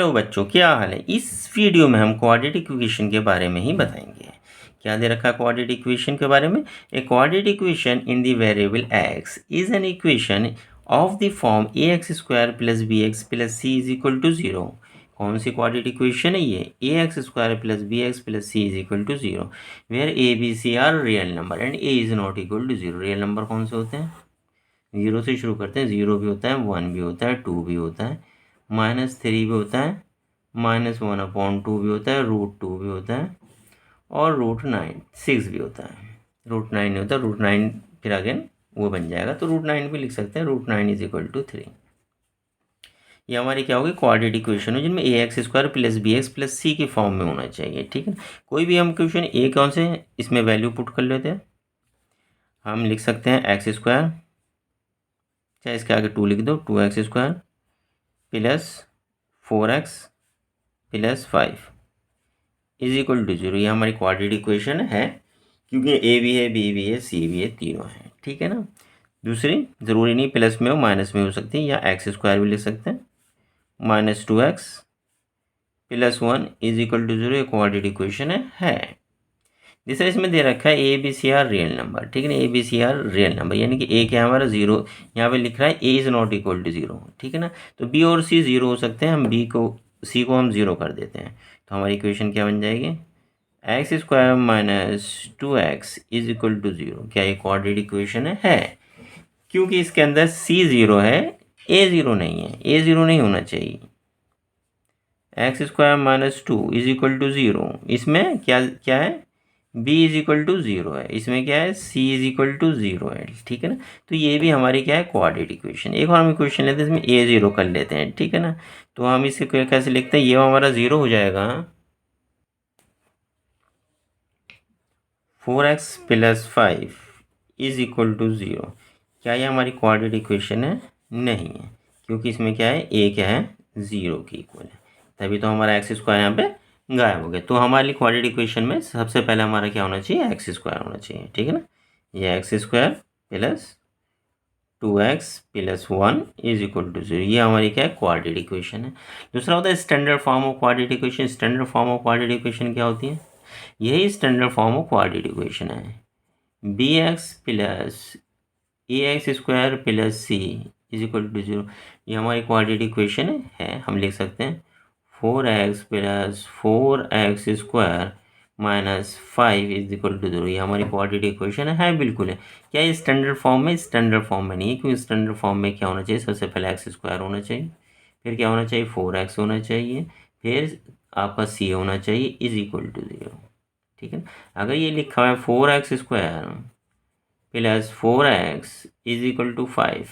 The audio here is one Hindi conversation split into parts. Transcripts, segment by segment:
हेलो बच्चों, क्या हाल है। इस वीडियो में हम क्वाड्रेटिक इक्वेशन के बारे में ही बताएंगे। क्या दे रखा है क्वाड्रेटिक इक्वेशन के बारे में। A quadratic equation in the variable x is an equation of the form ax² + bx + c is equal to 0। कौन सी क्वाड्रेटिक इक्वेशन है ये। ax² + bx + c is equal to 0 where a b c are real number and a is not equal to 0। Real number कौन से होते हैं। 0 से शुरू करते हैं। 0 भी होता है, 1 भी होता है, 2 भी होता है, -3 भी होता है, -1/2 भी होता है, √2 भी होता है और √6 भी होता है। √9 नहीं होता, √9 फिर अगेन वो बन जाएगा, तो √9 भी लिख सकते हैं। √9 इज इक्वल टू 3। ये हमारी क्या होगी क्वाड्रेटिक इक्वेशन है जिनमें ax² + bx + c की फॉर्म में होना चाहिए। ठीक है, कोई भी हम इक्वेशन ए कौन से हैं इसमें वैल्यू पुट कर लेते हैं। हम लिख सकते हैं x², चाहे इसके आगे 2 लिख दो, 2x² + 4x + 5 is equal to 0। ये हमारी क्वाड्रेटिक इक्वेशन है क्योंकि ए भी है, बी भी है, सी भी है, तीनों हैं। ठीक है ना। दूसरी ज़रूरी नहीं प्लस में हो, माइनस में हो सकती है, या x² भी लिख सकते हैं। -2x + 1 इज इक्वल टू 0 ये क्वाड्रेटिक इक्वेशन है। तीसरा इसमें दे रखा है A B C are real number. ठीक है ना, A B C are real number यानी कि ए क्या है हमारा 0। यहाँ पे लिख रहा है A is not equal to 0। ठीक है ना, तो बी और सी 0 हो सकते हैं। हम बी को सी को हम 0 कर देते हैं, तो हमारी इक्वेशन क्या बन जाएगी। x² - 2x is equal to 0। क्या ये क्वाड्रेटिक इक्वेशन है। क्योंकि इसके अंदर c 0 है, a 0 नहीं है। a 0 नहीं होना चाहिए। x² - 2 is equal to 0। इसमें क्या क्या है, b इज इक्वल टू 0 है। इसमें क्या है, c इज इक्वल टू 0 है। ठीक है ना, तो ये भी हमारी क्या है क्वाड्रेटिक इक्वेशन। एक और हम इक्वेशन लेते हैं, इसमें a 0 कर लेते हैं। ठीक है ना, तो हम इसे कैसे लिखते हैं, ये हमारा 0 हो जाएगा। 4x + 5 is equal to 0। क्या ये हमारी क्वाड्रेटिक इक्वेशन है। नहीं है, क्योंकि इसमें क्या है, a क्या है 0 की इक्वल है, तभी तो हमारा x² यहाँ पे गायब हो गया। तो हमारी क्वाड्रेटिक इक्वेशन में सबसे पहले हमारा क्या होना चाहिए, x² होना चाहिए। ठीक है ना, ये x² + 2x + 1 is equal to 0। ये हमारी क्या है क्वाड्रेटिक इक्वेशन है। दूसरा होता है standard form of quadratic equation. Standard form of quadratic equation क्या होती है, यही standard form of quadratic equation है। bx + ax² + c is equal to 0। ये हमारी क्वाड्रेटिक इक्वेशन है। हम लिख सकते हैं 4x + 4x² - 5 is equal to 0। ये हमारी क्वाड्रेटिक इक्वेशन है बिल्कुल है। क्या ये स्टैंडर्ड फॉर्म में, स्टैंडर्ड फॉर्म में नहीं है, क्योंकि स्टैंडर्ड फॉर्म में क्या होना चाहिए, सबसे पहले x² होना चाहिए, फिर क्या होना चाहिए 4x होना चाहिए, फिर आपका c होना चाहिए इज इक्वल टू 0। ठीक है, अगर ये लिखा हुआ है 4x² + 4x is equal to 5,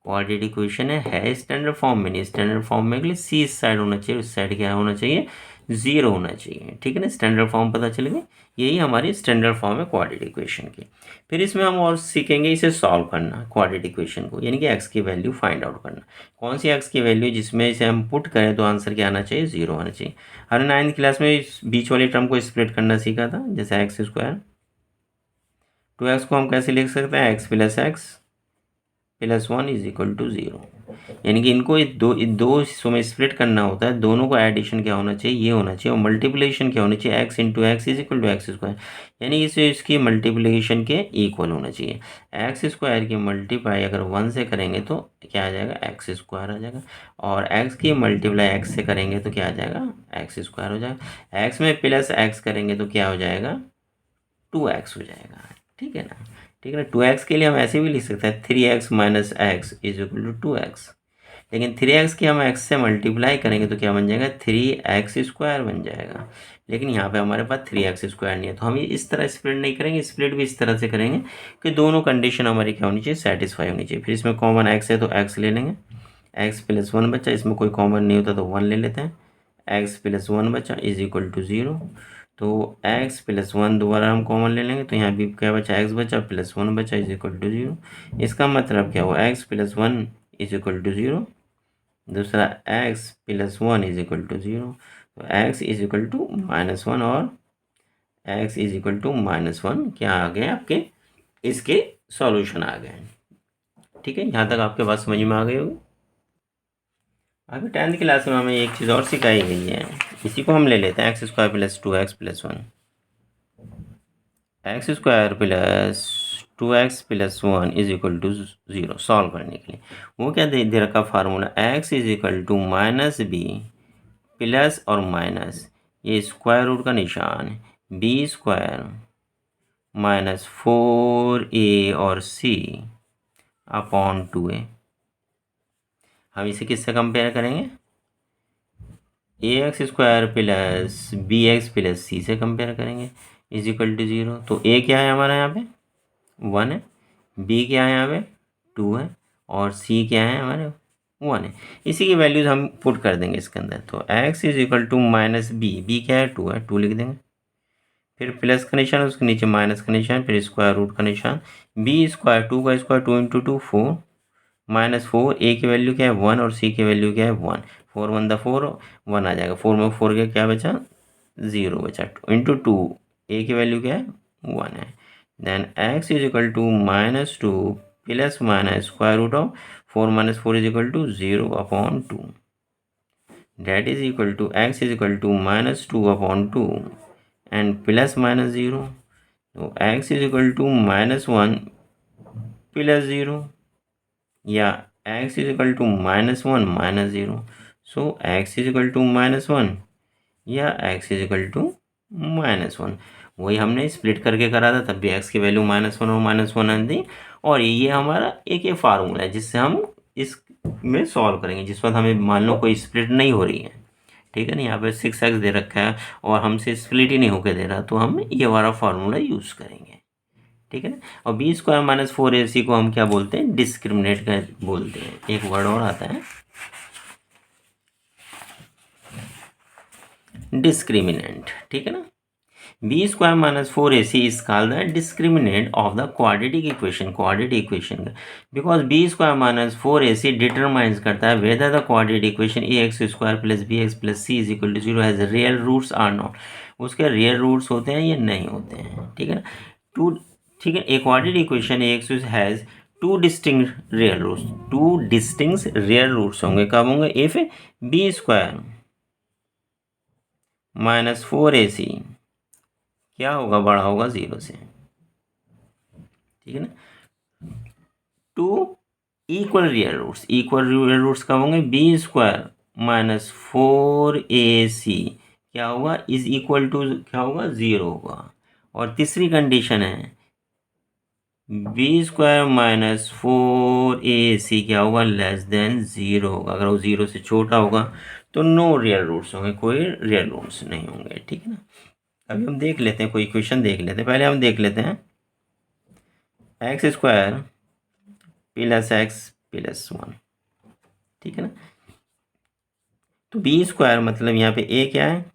quadratic equation है स्टैंडर्ड फॉर्म में नहीं। स्टैंडर्ड फॉर्म में के लिए सी इस साइड होना चाहिए, उस साइड क्या होना चाहिए 0 होना चाहिए। ठीक है ना, स्टैंडर्ड फॉर्म पता चल गई। यही हमारी स्टैंडर्ड फॉर्म है क्वाड्रेटिक इक्वेशन की। फिर इसमें हम और सीखेंगे इसे सॉल्व करना क्वाड्रेटिक इक्वेशन को, यानी कि एक्स की वैल्यू फाइंड आउट करना। कौन सी एक्स की वैल्यू जिसमें इसे हम पुट करें तो आंसर क्या आना चाहिए, 0 आना चाहिए। हमने 9th क्लास में इस बीच वाली टर्म को स्प्लिट करना सीखा था, जैसे x²। 2x को हम कैसे लिख सकते हैं, x + x + 1 is equal to 0। यानी कि इनको दो हिस्सों में स्प्लिट करना होता है। दोनों को एडिशन क्या होना चाहिए, ये होना चाहिए, और मल्टीप्लिकेशन क्या होनी चाहिए, x × x is equal to x²। यानी इसे इसकी मल्टीप्लिकेशन के इक्वल होना चाहिए। x² की मल्टीप्लाई अगर 1 से करेंगे तो क्या आ जाएगा, x² आ जाएगा, और x की मल्टीप्लाई x से करेंगे तो क्या आ जाएगा, x² हो जाएगा। x में प्लस x करेंगे तो क्या हो जाएगा, 2x हो जाएगा। ठीक है ना, ठीक है ना। 2x के लिए हम ऐसे भी लिख सकते हैं 3x - x is equal to 2x। लेकिन 3x की हम x से मल्टीप्लाई करेंगे तो क्या बन जाएगा, 3x² बन जाएगा। लेकिन यहाँ पे हमारे पास 3x² नहीं है, तो हम ये इस तरह स्प्लिट नहीं करेंगे, स्प्लिट भी इस तरह से करेंगे कि दोनों कंडीशन हमारी क्या होनी चाहिए, सेटिस्फाई होनी चाहिए। फिर इसमें कॉमन x है तो x ले लेंगे, x + 1 बचा, इसमें कोई कॉमन नहीं होता तो 1 ले लेते हैं, x + 1 बचा इज इक्वल टू 0। तो x + 1 दोबारा हम कॉमन ले लेंगे, तो यहाँ भी क्या बचा, x बचा + 1 बचा इज इक्वल टू 0। इसका मतलब क्या हुआ, x + 1 इज इक्वल टू 0, दूसरा x + 1 इज इक्वल टू 0। तो x इज इक्वल टू -1 और x इज इक्वल टू -1 क्या आ गए आपके, इसके सॉल्यूशन आ गए। ठीक है, यहाँ तक आपके बात समझ में आ गई होगी। अभी 10th क्लास में हमें एक चीज़ और सिखाई गई है, इसी को हम ले लेते हैं x² + 2x + 1। x² + 2x + 1 = 0 solve करने के लिए। वो क्या दे रखा फार्मूला, x = -b प्लस और माइनस ये स्क्वायर रूट का निशान b² - 4a और c अपॉन 2a। हम इसे किससे कंपेयर करेंगे, ax² + bx + c से कंपेयर करेंगे = 0। तो a क्या है हमारा यहाँ पे 1 है, b क्या है यहाँ पे 2 है और c क्या है हमारे 1 है। इसी की वैल्यूज हम पुट कर देंगे इसके अंदर। तो x = -b क्या है 2 है, 2 लिख देंगे, फिर प्लस का निशान उसके नीचे माइनस का निशान, फिर स्क्वायर रूट का निशान, b² 2 का स्क्वायर 2 × 2 4 -4 a की वैल्यू क्या है 1 और c की वैल्यू क्या है 1, 4 × 1 = 4 1 आ जाएगा, 4 में 4 के क्या बचा 0 बचा, इंटू 2 a की वैल्यू क्या है 1 है। Then x = -2 plus minus square root of 4 - 4 = 0 upon 2, that is equal to x = -2/2 and plus minus 0। तो x = -1 प्लस 0 या x = -1 - 0। सो x = -1 या x = -1। वही हमने स्प्लिट करके करा था, तब भी x की वैल्यू -1 और -1 आती। और ये हमारा एक फार्मूला है जिससे हम इसमें सॉल्व करेंगे जिस वक्त हमें मान लो कोई स्प्लिट नहीं हो रही है, ठीक है ना, यहाँ पे 6x दे रखा है और हमसे स्प्लिट ही नहीं होकर दे रहा, तो हम ये वाला फार्मूला यूज़ करेंगे, ठीक है ना। और b² - 4ac को हम क्या बोलते हैं, डिस्क्रिमिनेंट का बोलते हैं। एक वर्ड और आता है डिस्क्रिमिनेंट, ठीक है ना। b² - 4ac is called the discriminant of the quadratic equation because b² - 4ac determines करता है whether the quadratic equation ax² + bx + c = 0 has real roots or not। उसके रियल रूट्स होते हैं या नहीं होते हैं, ठीक है ना। ठीक है, a quadratic equation ax has two distinct real roots होंगे। कब होंगे, इफ b² - 4ac क्या होगा, बड़ा होगा 0 से, ठीक है ना। टू इक्वल रियल रूट्स कब होंगे, b² - 4ac क्या होगा इज इक्वल टू क्या होगा 0 होगा। और तीसरी कंडीशन है b² - 4ac क्या होगा लेस देन 0 होगा। अगर वो 0 से छोटा होगा तो नो रियल रूट्स होंगे, कोई रियल रूट्स नहीं होंगे, ठीक है ना। अभी हम देख लेते हैं, कोई इक्वेशन देख लेते हैं। पहले हम देख लेते हैं x² + x + 1, ठीक है ना। तो b² मतलब यहाँ पे a क्या है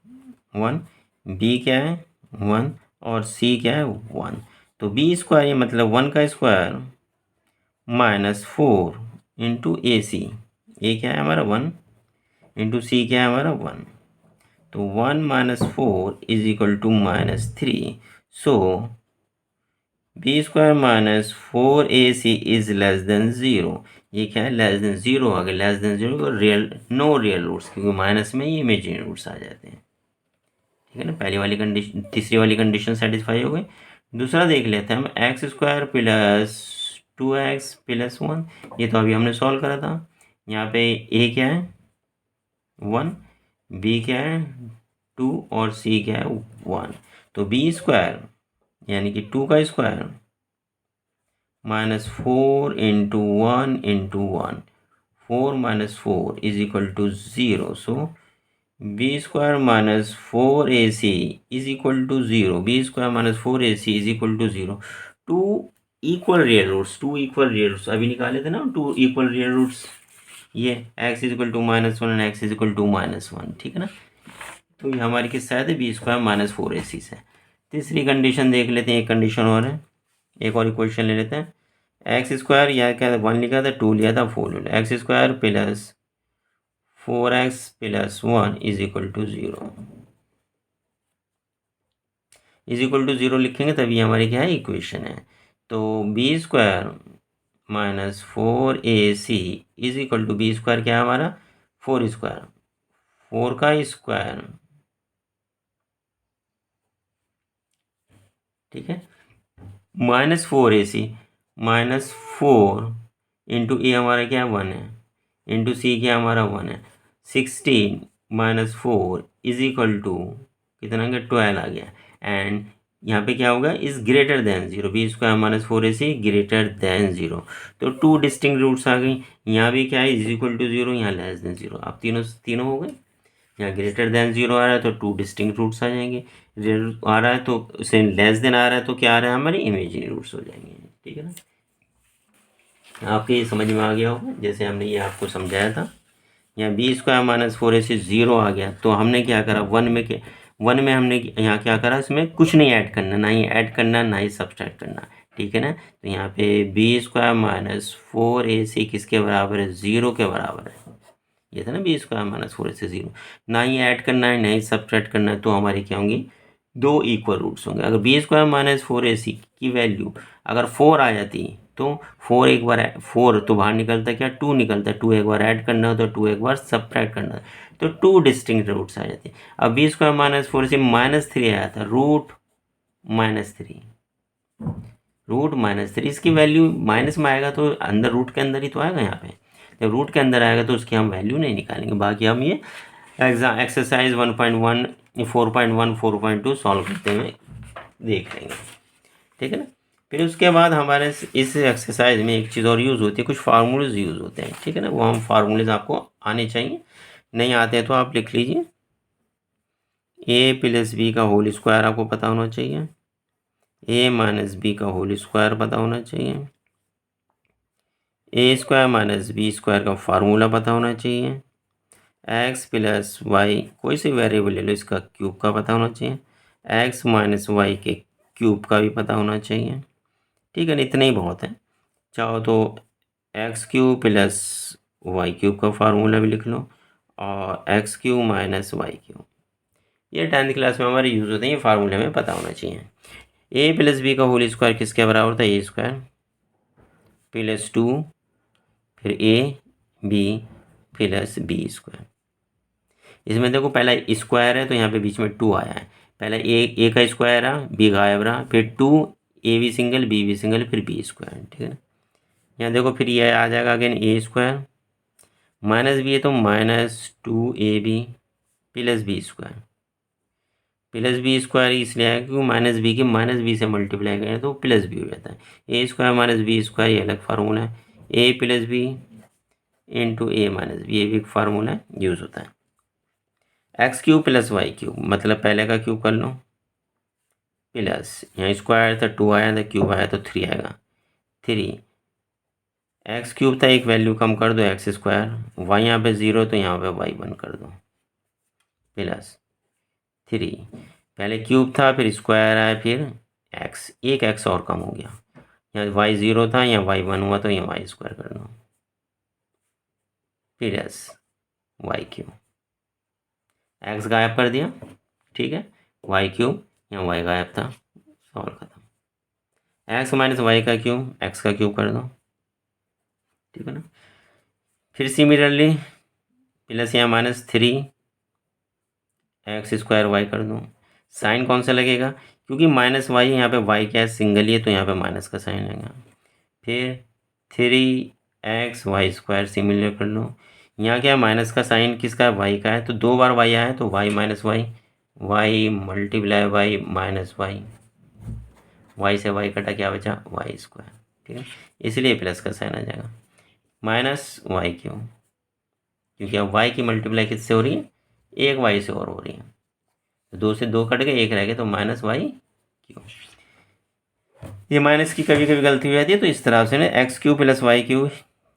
1, b क्या है 1 और c क्या है 1। तो b² ये मतलब 1 का स्क्वायर -4 इंटू ac, a क्या है हमारा 1 इंटू c क्या है हमारा 1। तो 1 - 4 = -3। So b² - 4ac is less than 0। ये क्या है लेस देन 0 आ गया, less than 0 real no real roots, क्योंकि माइनस में ये इमेजिनरी रूट्स आ जाते हैं, ठीक है ना। पहली वाली कंडीशन, तीसरी वाली कंडीशन सेटिस्फाई हो गई। दूसरा देख लेते हैं हम x² + 2x + 1। ये तो अभी हमने सॉल्व करा था। यहाँ पे a क्या है 1, b क्या है 2 और c क्या है 1। तो b² यानी कि 2 का स्क्वायर -4 इंटू 1 इंटू 1, 4 - 4 = 0। सो b² - 4ac = 0, b² - 4ac = 0। Two equal real roots अभी निकाले थे ना, टू इक्वल रियल रूट्स, ये x = -1 एंड x = -1, ठीक है ना। तो ये हमारी किस शायद है b² - 4ac से। तीसरी कंडीशन देख लेते हैं, एक कंडीशन और है, एक और इक्वेशन ले लेते हैं। x² या क्या 1 लिखा था 2 लिया था 4 लिया, x² + 4x + 1 = 0 लिखेंगे तभी हमारी क्या है इक्वेशन है। तो b² - 4ac b² क्या है हमारा 4 स्क्वायर, 4 का स्क्वायर, ठीक है, -4ac, -4 इंटू ए हमारा क्या है 1 है, इंटू सी क्या हमारा 1 है, 16 -4 इज इक्वल टू कितना का 12 आ गया। एंड यहाँ पे क्या होगा, is greater than 0, B square -4ac greater than 0। तो टू डिस्टिंक्ट रूट्स आ गई। यहाँ भी क्या है, इज इक्वल टू 0, यहाँ लेस देन 0। अब तीनों तीनों हो गए। यहाँ ग्रेटर देन 0 आ रहा है तो टू डिस्टिंक्ट रूट्स आ जाएंगे, आ रहा है तो उसे लेस देन आ रहा है तो क्या आ रहा है, हमारे इमेजिनरी रूट्स हो जाएंगे। ठीक है ना, आपके ये समझ में आ गया होगा जैसे हमने ये आपको समझाया था। यहाँ बी स्क्वायर -4ac 0 आ गया तो हमने क्या करा, वन में हमने यहाँ क्या करा, इसमें कुछ नहीं ऐड करना, ना ही ऐड करना ना ही सब्सट्रैक्ट करना। ठीक है ना, तो यहाँ पे बी स्क्वायर -4ac किसके बराबर है, 0 के बराबर है। ये था ना बी स्क्वायर -4ac 0, ना ही ऐड करना है ना ही सब्ट्रैक्ट करना है, तो हमारी क्या होंगी, दो इक्वल रूट्स होंगे। अगर बी स्क्वायर -4ac की वैल्यू अगर 4 आ जाती तो 4 एक बार 4 तो बाहर निकलता क्या, 2 निकलता, 2 एक बार ऐड करना हो तो 2 एक बार सब्ट्रैक्ट करना है, तो 2 डिस्टिंक्ट रूट्स आ जाते। अब बी स्क्वायर -4ac -3 आया था, -3 -3 इसकी वैल्यू माइनस में आएगा तो अंदर रूट के अंदर ही तो आएगा। यहाँ पे जब रूट के अंदर आएगा तो उसकी हम वैल्यू नहीं निकालेंगे। बाकी हम ये एक्सरसाइज 1.1 4.1 4.2 सॉल्व करते हुए देख लेंगे। ठीक है ना, फिर उसके बाद हमारे इस एक्सरसाइज में एक चीज़ और यूज़ होती है, कुछ फार्मूलेज यूज़ होते हैं। ठीक है ना, वो हम फार्मूलेज आपको आने चाहिए, नहीं आते हैं तो आप लिख लीजिए। a+b का होल स्क्वायर आपको पता होना चाहिए, a-b का होल स्क्वायर पता होना चाहिए, a² - b² का फार्मूला पता होना चाहिए, x + y कोई सी वेरिएबल ले लो इसका क्यूब का पता होना चाहिए, x - y के क्यूब का भी पता होना चाहिए। ठीक है ना, इतना ही बहुत है। चाहो तो x³ + y³ का फार्मूला भी लिख लो और x³ - y³। ये 10th क्लास में हमारे यूज़ होते हैं, ये फार्मूले में पता होना चाहिए। a+b का होल स्क्वायर किसके बराबर था, a² + 2 फिर ab + b²। इसमें देखो पहला स्क्वायर है तो यहाँ पे बीच में 2 आया है, पहला ए का स्क्वायर रहा, बी गायब रहा, फिर 2 A B single B B single फिर b²। ठीक है ना, यहाँ देखो फिर ये आ जाएगा अगेन a² -b है तो -2ab + b² इसलिए आया क्योंकि -b के -b से मल्टीप्लाई करें तो +b हो जाता है। a² - b² ये अलग फार्मूला है, a + b into a - b ये भी एक फार्मूला यूज़ होता है। x³ + y³ मतलब पहले का क्यूब कर लो, प्लस यहाँ स्क्वायर था 2 आया था, क्यूब आया तो 3 आएगा, 3 x³ था, एक वैल्यू कम कर दो x², y यहाँ पे 0 तो यहाँ पे y1 कर दो, प्लस 3 पहले क्यूब था फिर स्क्वायर आया फिर x, एक x और कम हो गया, यहाँ y0 था यहाँ y1 हुआ तो यहाँ y² कर दो, प्लस y³ x गायब कर दिया। ठीक है, y³ यहाँ y गायब था, सॉल्व खत्म। x - y का क्यूब x का क्यूब कर दो। ठीक है ना, फिर सिमिलरली प्लस यहाँ -3 x² y कर दो। साइन कौन सा लगेगा, क्योंकि -y यहाँ पे y क्या है सिंगल ही है तो यहाँ पे माइनस का साइन लगेगा। फिर 3x² सिमिलर कर लो, यहाँ क्या है माइनस का साइन किसका है, y का है, तो 2 बार y आया है तो y - y y × y y से y कटा क्या बचा y²। ठीक है, इसलिए प्लस का साइन आ जाएगा, -y³ क्योंकि अब y की मल्टीप्लाई किससे हो रही है, एक y से और हो रही है, तो 2 से 2 कट गए, एक रह गया तो -y³। ये माइनस की कभी कभी गलती हो जाती है, तो इस तरह से ना x³ + y³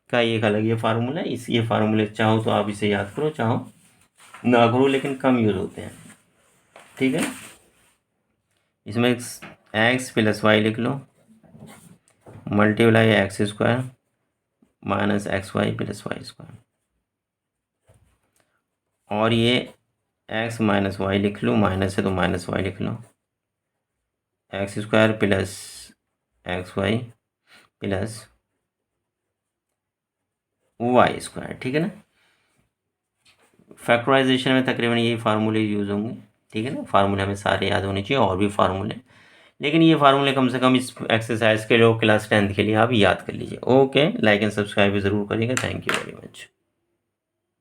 का एक अलग ये फार्मूला है। ये फार्मूले चाहो तो आप इसे याद करो, चाहो ना करो, लेकिन कम यूज़ होते हैं। ठीक है, इसमें x + y लिख लो मल्टीप्लाई x² - xy + y², और ये x - y लिख लो, माइनस है तो -y लिख लो, x² + xy + y²। ठीक है ना, फैक्टराइजेशन में तकरीबन यही फार्मूले यूज़ होंगे, ठीक है ना। फार्मूले हमें सारे याद होने चाहिए, और भी फार्मूले, लेकिन ये फार्मूले कम से कम इस एक्सरसाइज के लिए क्लास 10th के लिए आप याद कर लीजिए। ओके, लाइक एंड सब्सक्राइब ज़रूर करिएगा। Thank you very much.